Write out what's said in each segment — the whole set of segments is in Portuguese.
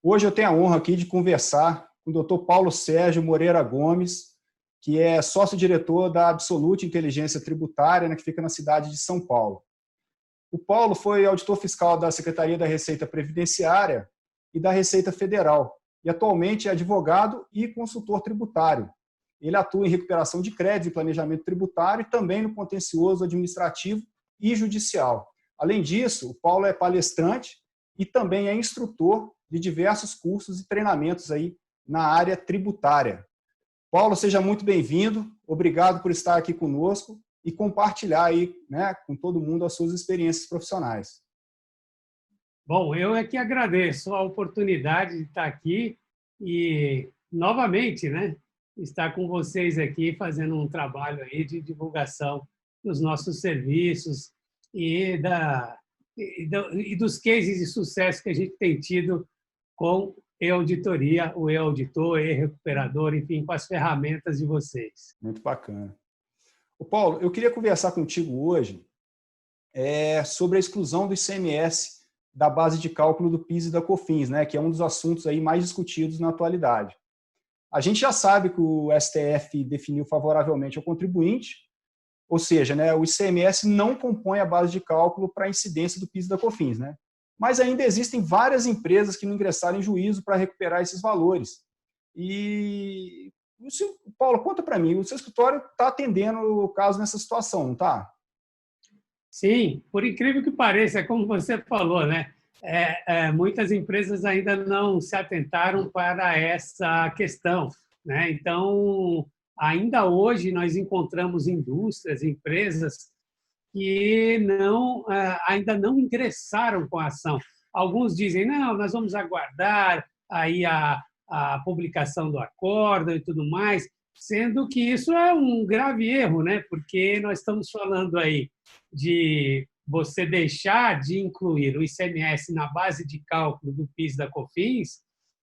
Hoje eu tenho a honra aqui de conversar com o Dr. Paulo Sérgio Moreira Gomes, que é sócio-diretor da Absolute Inteligência Tributária, né, que fica na cidade de São Paulo. O Paulo foi auditor fiscal da Secretaria da Receita Previdenciária e da Receita Federal, e atualmente é advogado e consultor tributário. Ele atua em recuperação de créditos e planejamento tributário e também no contencioso administrativo e judicial. Além disso, o Paulo é palestrante e também é instrutor de diversos cursos e treinamentos aí na área tributária. Paulo, seja muito bem-vindo. Obrigado por estar aqui conosco e compartilhar aí, né, com todo mundo as suas experiências profissionais. Bom, eu é que agradeço a oportunidade de estar aqui e, novamente, né, estar com vocês aqui fazendo um trabalho aí de divulgação dos nossos serviços e dos cases de sucesso que a gente tem tido com e-auditoria, o e-auditor, e-recuperador, enfim, com as ferramentas de vocês. Muito bacana. Ô Paulo, eu queria conversar contigo hoje sobre a exclusão do ICMS da base de cálculo do PIS e da COFINS, né, que é um dos assuntos aí mais discutidos na atualidade. A gente já sabe que o STF definiu favoravelmente ao contribuinte, ou seja, né, o ICMS não compõe a base de cálculo para a incidência do PIS e da COFINS, né? Mas ainda existem várias empresas que não ingressaram em juízo para recuperar esses valores. E, Paulo, conta para mim, o seu escritório está atendendo o caso nessa situação, não está? Sim, por incrível que pareça, é como você falou, né? Muitas empresas ainda não se atentaram para essa questão, né? Então, ainda hoje nós encontramos indústrias, empresas que ainda não ingressaram com a ação. Alguns dizem, não, nós vamos aguardar aí a publicação do acórdão e tudo mais, sendo que isso é um grave erro, né? Porque nós estamos falando aí de você deixar de incluir o ICMS na base de cálculo do PIS e da COFINS,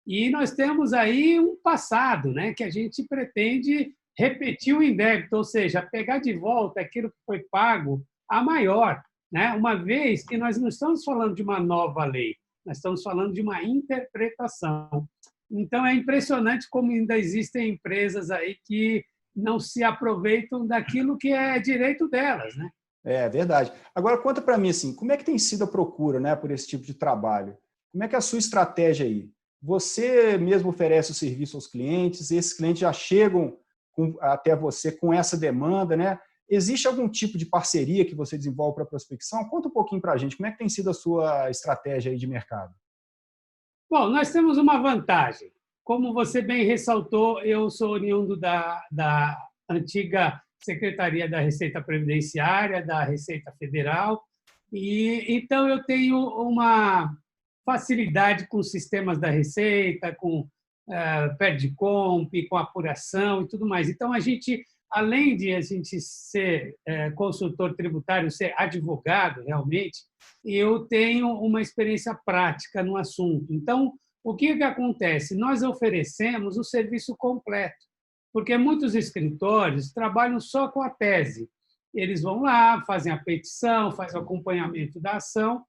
e nós temos aí um passado, né, que a gente pretende repetir o indébito, ou seja, pegar de volta aquilo que foi pago a maior, né? Uma vez que nós não estamos falando de uma nova lei, nós estamos falando de uma interpretação. Então, é impressionante como ainda existem empresas aí que não se aproveitam daquilo que é direito delas, né? É verdade. Agora, conta para mim, assim, como é que tem sido a procura, né, por esse tipo de trabalho? Como é que é a sua estratégia aí? Você mesmo oferece o serviço aos clientes, esses clientes já chegam até você com essa demanda, né? Existe algum tipo de parceria que você desenvolve para a prospecção? Conta um pouquinho para a gente, como é que tem sido a sua estratégia aí de mercado? Bom, nós temos uma vantagem. Como você bem ressaltou, eu sou oriundo da antiga Secretaria da Receita Previdenciária, da Receita Federal, e então eu tenho uma facilidade com os sistemas da Receita, com PERDCOMP, com apuração e tudo mais. Então, a gente, além de a gente ser consultor tributário, ser advogado realmente, eu tenho uma experiência prática no assunto. Então, o que acontece? Nós oferecemos o serviço completo, porque muitos escritórios trabalham só com a tese. Eles vão lá, fazem a petição, fazem o acompanhamento da ação.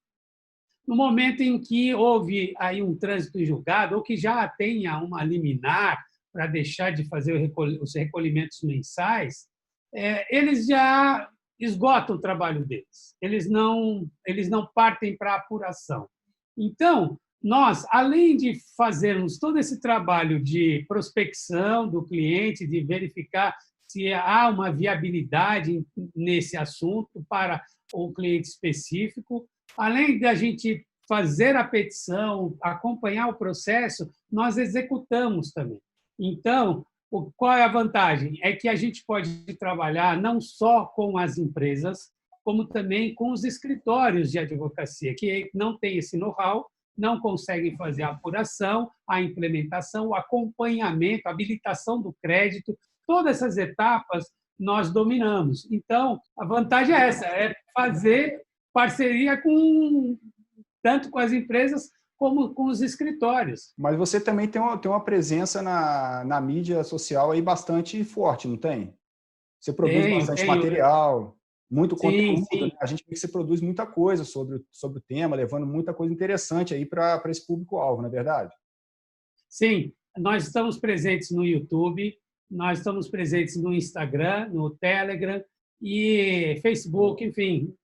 No momento em que houve aí um trânsito em julgado, ou que já tenha uma liminar para deixar de fazer os recolhimentos mensais, eles já esgotam o trabalho deles. Eles não partem para a apuração. Então, nós, além de fazermos todo esse trabalho de prospecção do cliente, de verificar se há uma viabilidade nesse assunto para o cliente específico, além de a gente fazer a petição, acompanhar o processo, nós executamos também. Então, qual é a vantagem? É que a gente pode trabalhar não só com as empresas, como também com os escritórios de advocacia, que não têm esse know-how, não conseguem fazer a apuração, a implementação, o acompanhamento, a habilitação do crédito, todas essas etapas nós dominamos. Então, a vantagem é essa, é fazer parceria tanto com as empresas como com os escritórios. Mas você também tem uma presença na mídia social aí bastante forte, não tem? Você produz bastante material, muito conteúdo. Sim. Né? A gente vê que você produz muita coisa sobre o tema, levando muita coisa interessante aí para esse público-alvo, não é verdade? Sim, nós estamos presentes no YouTube, nós estamos presentes no Instagram, no Telegram e Facebook, enfim,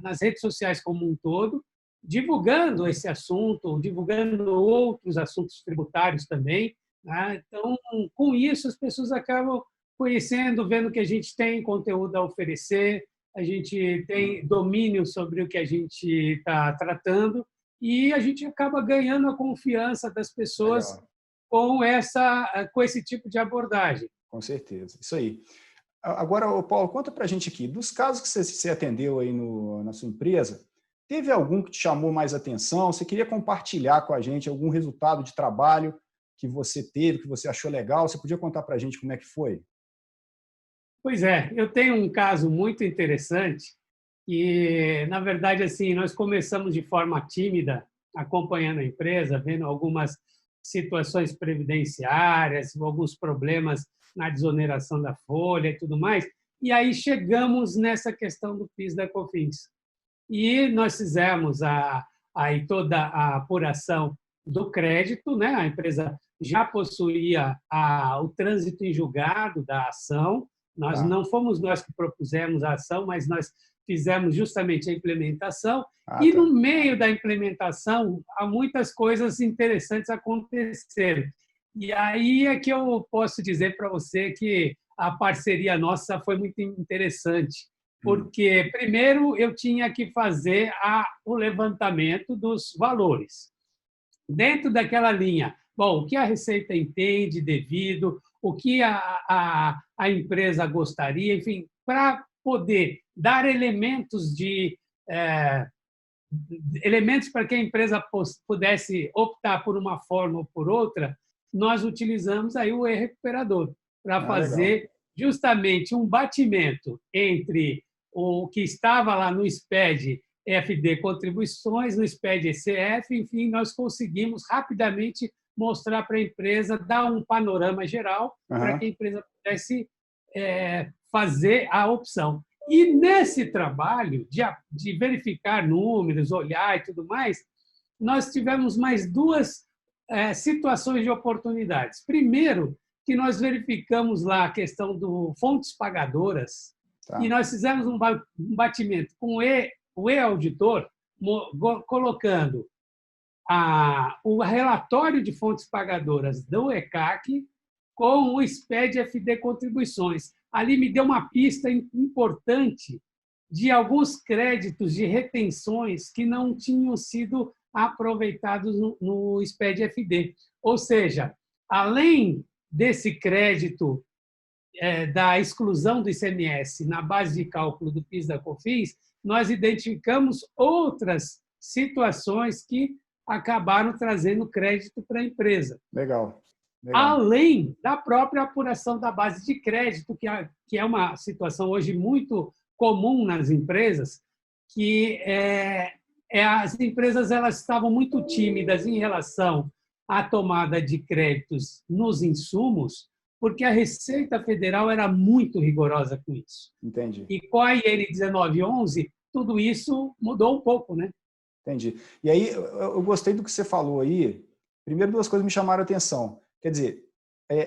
nas redes sociais como um todo, divulgando esse assunto, divulgando outros assuntos tributários também, né? Então, com isso, as pessoas acabam conhecendo, vendo que a gente tem conteúdo a oferecer, a gente tem domínio sobre o que a gente está tratando e a gente acaba ganhando a confiança das pessoas Legal. com esse tipo de abordagem. Com certeza, isso aí. Agora, Paulo, conta para a gente aqui, dos casos que você atendeu aí na sua empresa, teve algum que te chamou mais atenção? Você queria compartilhar com a gente algum resultado de trabalho que você teve, que você achou legal? Você podia contar para a gente como é que foi? Pois é, eu tenho um caso muito interessante que, na verdade, assim, nós começamos de forma tímida, acompanhando a empresa, vendo algumas situações previdenciárias, alguns problemas na desoneração da folha e tudo mais, e aí chegamos nessa questão do PIS da COFINS. E nós fizemos aí toda a apuração do crédito, né? A empresa já possuía o trânsito em julgado da ação, Tá. não fomos nós que propusemos a ação, mas nós fizemos justamente a implementação, Ah, e tá. no meio da implementação há muitas coisas interessantes aconteceram. E aí é que eu posso dizer para você que a parceria nossa foi muito interessante, Hum. porque primeiro eu tinha que fazer o levantamento dos valores. Dentro daquela linha, bom, o que a Receita entende devido, o que a empresa gostaria, enfim, para poder dar elementos para que a empresa pudesse optar por uma forma ou por outra, nós utilizamos aí o e-recuperador para Ah, legal. fazer justamente um batimento entre o que estava lá no SPED FD Contribuições, no SPED ECF, enfim, nós conseguimos rapidamente mostrar para a empresa, dar um panorama geral para que a Aham. empresa pudesse fazer a opção. E nesse trabalho de verificar números, olhar e tudo mais, nós tivemos mais duas situações de oportunidades. Primeiro, que nós verificamos lá a questão do fontes pagadoras e Tá. nós fizemos um batimento com o e-auditor, colocando o relatório de fontes pagadoras do ECAC com o SPED FD Contribuições. Ali me deu uma pista importante de alguns créditos de retenções que não tinham sido aproveitados no SPED FD. Ou seja, além desse crédito da exclusão do ICMS na base de cálculo do PIS da COFINS, nós identificamos outras situações que acabaram trazendo crédito para a empresa. Legal. Legal. Além da própria apuração da base de crédito, que é uma situação hoje muito comum nas empresas, que as empresas elas estavam muito tímidas em relação à tomada de créditos nos insumos, porque a Receita Federal era muito rigorosa com isso. Entendi. E com a IN 1911, tudo isso mudou um pouco, né? Entendi. E aí, eu gostei do que você falou aí. Primeiro, duas coisas me chamaram a atenção. Quer dizer,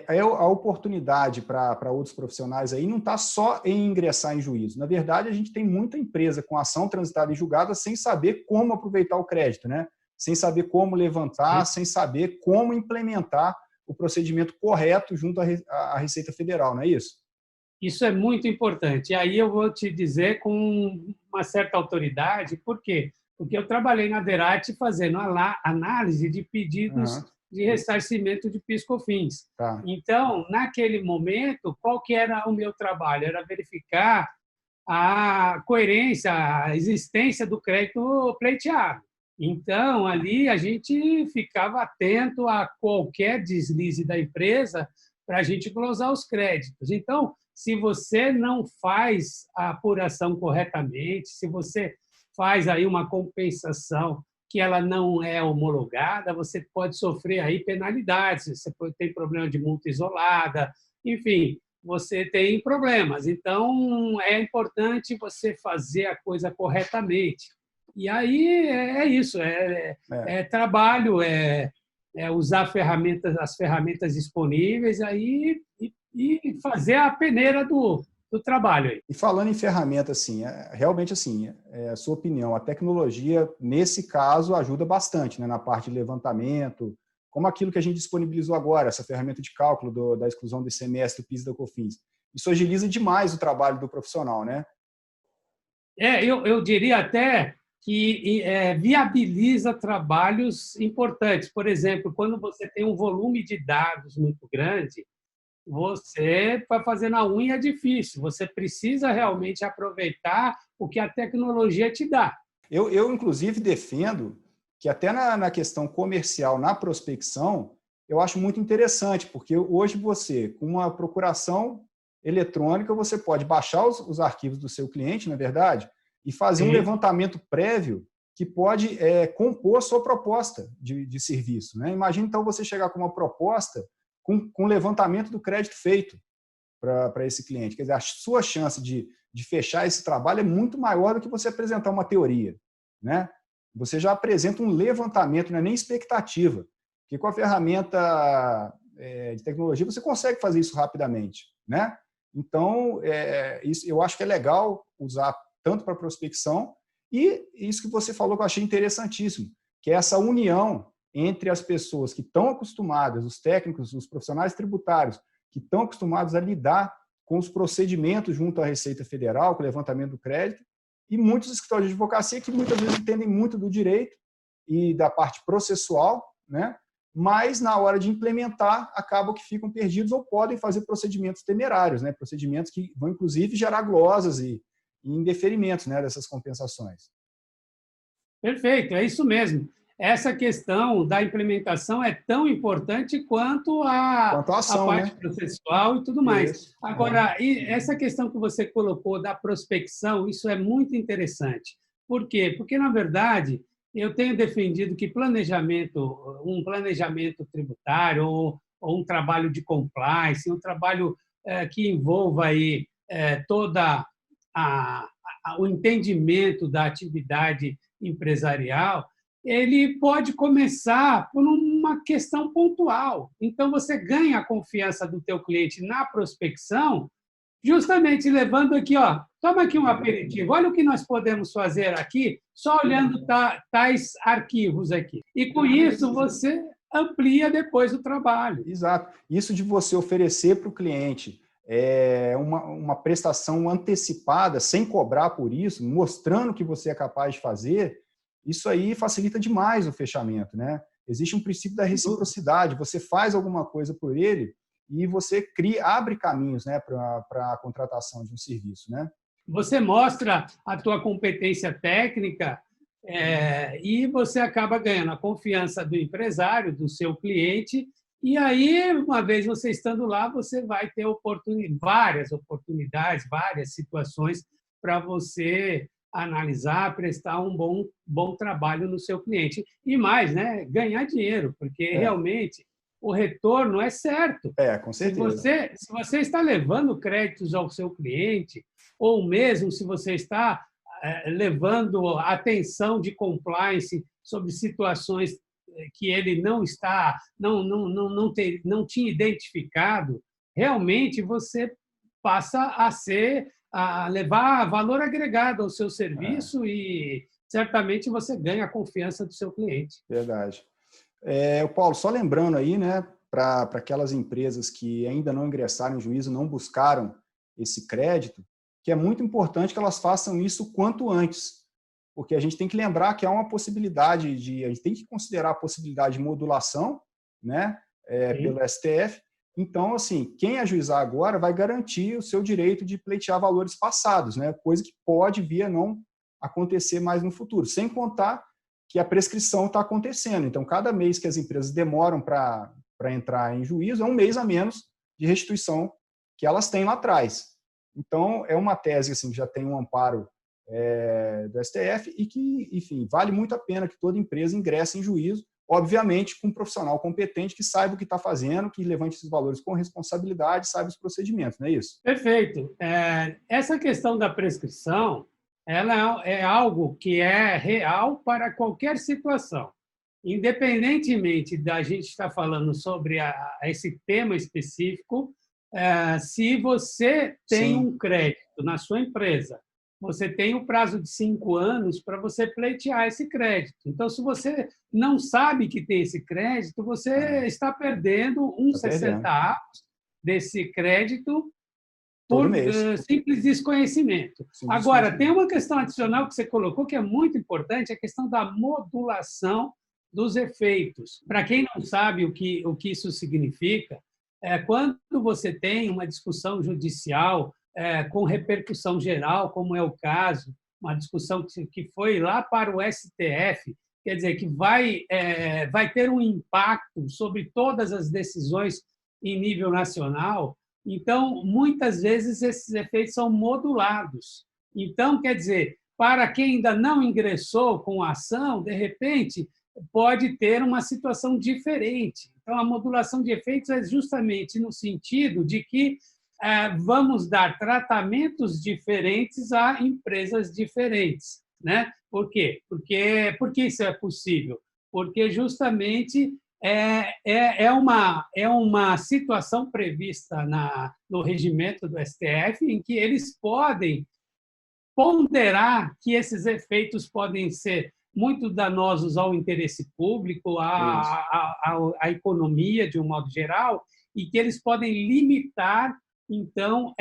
a oportunidade para outros profissionais aí não está só em ingressar em juízo. Na verdade, a gente tem muita empresa com ação transitada em julgada sem saber como aproveitar o crédito, né? Sem saber como levantar, sem saber como implementar o procedimento correto junto à Receita Federal, não é isso? Isso é muito importante. E aí eu vou te dizer com uma certa autoridade, por quê? Porque eu trabalhei na DERAT fazendo análise de pedidos Uhum. de ressarcimento de PIS/COFINS. Tá. Então, naquele momento, qual que era o meu trabalho? Era verificar a coerência, a existência do crédito pleiteado. Então, ali a gente ficava atento a qualquer deslize da empresa para a gente glosar os créditos. Então, se você não faz a apuração corretamente, se você faz aí uma compensação que ela não é homologada, você pode sofrer aí penalidades, você pode ter problema de multa isolada, enfim, você tem problemas. Então, é importante você fazer a coisa corretamente. E aí é isso, É. trabalho, usar as ferramentas disponíveis aí e fazer a peneira do trabalho aí. E falando em ferramenta, assim, realmente assim, a sua opinião, a tecnologia, nesse caso, ajuda bastante, né, na parte de levantamento, como aquilo que a gente disponibilizou agora, essa ferramenta de cálculo da exclusão do ICMS, do PIS e da COFINS. Isso agiliza demais o trabalho do profissional, né? Eu diria até que viabiliza trabalhos importantes. Por exemplo, quando você tem um volume de dados muito grande, você, para fazer na unha, é difícil. Você precisa realmente aproveitar o que a tecnologia te dá. Eu inclusive, defendo que até na questão comercial, na prospecção, eu acho muito interessante, porque hoje você, com uma procuração eletrônica, você pode baixar os arquivos do seu cliente, na verdade, e fazer um levantamento prévio que pode compor a sua proposta de serviço. Né? Imagina, então, você chegar com uma proposta com levantamento do crédito feito para esse cliente. Quer dizer, a sua chance de fechar esse trabalho é muito maior do que você apresentar uma teoria. Né? Você já apresenta um levantamento, não é nem expectativa, porque com a ferramenta de tecnologia você consegue fazer isso rapidamente. Né? Então, isso, eu acho que é legal usar tanto para prospecção e isso que você falou que eu achei interessantíssimo, que é essa união entre as pessoas que estão acostumadas, os técnicos, os profissionais tributários, que estão acostumados a lidar com os procedimentos junto à Receita Federal, com o levantamento do crédito, e muitos escritórios de advocacia que muitas vezes entendem muito do direito e da parte processual, né? Mas na hora de implementar acabam que ficam perdidos ou podem fazer procedimentos temerários, né? Procedimentos que vão inclusive gerar glosas e indeferimentos, né, dessas compensações. Perfeito, é isso mesmo. Essa questão da implementação é tão importante quanto a ação, parte né? processual e tudo mais. Isso. Agora, essa questão que você colocou da prospecção, isso é muito interessante. Por quê? Porque, na verdade, eu tenho defendido que um planejamento tributário ou um trabalho de compliance, um trabalho que envolva aí toda o entendimento da atividade empresarial, ele pode começar por uma questão pontual. Então, você ganha a confiança do teu cliente na prospecção, justamente levando aqui, ó, toma aqui um aperitivo, olha o que nós podemos fazer aqui, só olhando tais arquivos aqui. E, com isso, você amplia depois o trabalho. Exato. Isso de você oferecer para o cliente uma prestação antecipada, sem cobrar por isso, mostrando que você é capaz de fazer, isso aí facilita demais o fechamento, né? Existe um princípio da reciprocidade, você faz alguma coisa por ele e você abre caminhos, né, para a contratação de um serviço, né? Você mostra a tua competência técnica e você acaba ganhando a confiança do empresário, do seu cliente, e aí, uma vez você estando lá, você vai ter várias oportunidades, várias situações para você analisar, prestar um bom trabalho no seu cliente. E mais, né, ganhar dinheiro, porque realmente o retorno é certo. Com certeza. Se você está levando créditos ao seu cliente, ou mesmo se você está levando atenção de compliance sobre situações que ele não tinha identificado, realmente você passa a levar valor agregado ao seu serviço e certamente você ganha a confiança do seu cliente. Verdade. Paulo, só lembrando aí, né, para aquelas empresas que ainda não ingressaram em juízo, não buscaram esse crédito, que é muito importante que elas façam isso o quanto antes, porque a gente tem que lembrar que há uma possibilidade a gente tem que considerar a possibilidade de modulação, né, pelo STF. Então, assim, quem ajuizar agora vai garantir o seu direito de pleitear valores passados, né, coisa que pode vir a não acontecer mais no futuro, sem contar que a prescrição está acontecendo. Então, cada mês que as empresas demoram para entrar em juízo, é um mês a menos de restituição que elas têm lá atrás. Então, é uma tese assim, que já tem um amparo do STF e que, enfim, vale muito a pena que toda empresa ingresse em juízo, obviamente com um profissional competente que saiba o que está fazendo, que levante esses valores com responsabilidade, saiba os procedimentos, não é isso? Perfeito. Essa questão da prescrição, ela é algo que é real para qualquer situação. independentemente da gente estar falando sobre esse tema específico, se você tem Sim. um crédito na sua empresa, você tem o prazo de 5 anos para você pleitear esse crédito. Então, se você não sabe que tem esse crédito, você está perdendo uns 60 avos desse crédito todo por mês. simples desconhecimento. Agora, tem uma questão adicional que você colocou que é muito importante, a questão da modulação dos efeitos. Para quem não sabe o que isso significa, quando você tem uma discussão judicial com repercussão geral, como é o caso, uma discussão que foi lá para o STF, quer dizer, que vai ter um impacto sobre todas as decisões em nível nacional. Então, muitas vezes, esses efeitos são modulados. Então, quer dizer, para quem ainda não ingressou com a ação, de repente, pode ter uma situação diferente. Então, a modulação de efeitos é justamente no sentido de que vamos dar tratamentos diferentes a empresas diferentes, né? Por quê? Por que isso é possível? Porque justamente é uma situação prevista no regimento do STF em que eles podem ponderar que esses efeitos podem ser muito danosos ao interesse público, à economia de um modo geral, e que eles podem limitar então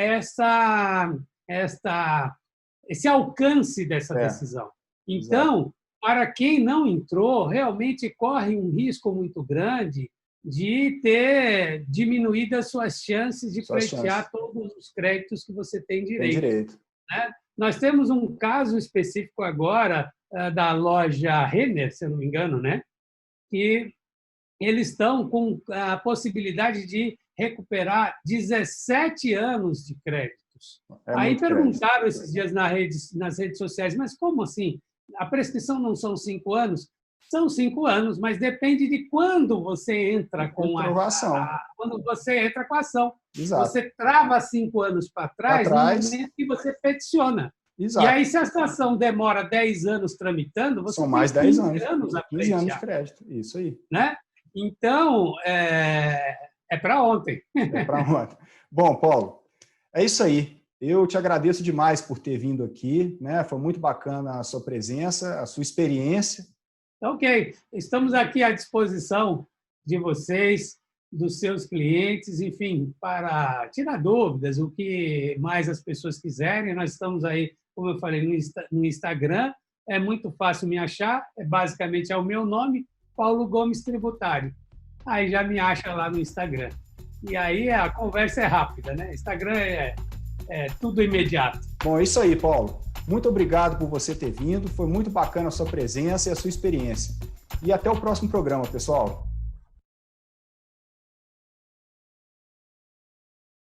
esse alcance dessa decisão. Então, para quem não entrou, realmente corre um risco muito grande de ter diminuído as suas chances de pleitear todos os créditos que você tem direito. Né? Nós temos um caso específico agora da loja Renner, se eu não me engano, né? Que eles estão com a possibilidade de recuperar 17 anos de créditos. Aí perguntaram esses dias nas redes sociais, mas como assim? A prescrição não são 5 anos? São 5 anos, mas depende de quando você entra com a ação. Quando você entra com a ação. Exato. Você trava 5 anos para trás no momento que você peticiona. Exato. E aí, se a situação demora 10 anos tramitando, você são mais 10 anos a 15 anos de crédito. Isso aí. Né? Então, é para ontem. É para ontem. Bom, Paulo, é isso aí. Eu te agradeço demais por ter vindo aqui, né? Foi muito bacana a sua presença, a sua experiência. Ok. Estamos aqui à disposição de vocês, dos seus clientes, enfim, para tirar dúvidas, o que mais as pessoas quiserem. Nós estamos aí, como eu falei, no Instagram. É muito fácil me achar. Basicamente é o meu nome, Paulo Gomes Tributário. Aí já me acha lá no Instagram. E aí a conversa é rápida, né? Instagram é tudo imediato. Bom, é isso aí, Paulo. Muito obrigado por você ter vindo. Foi muito bacana a sua presença e a sua experiência. E até o próximo programa, pessoal.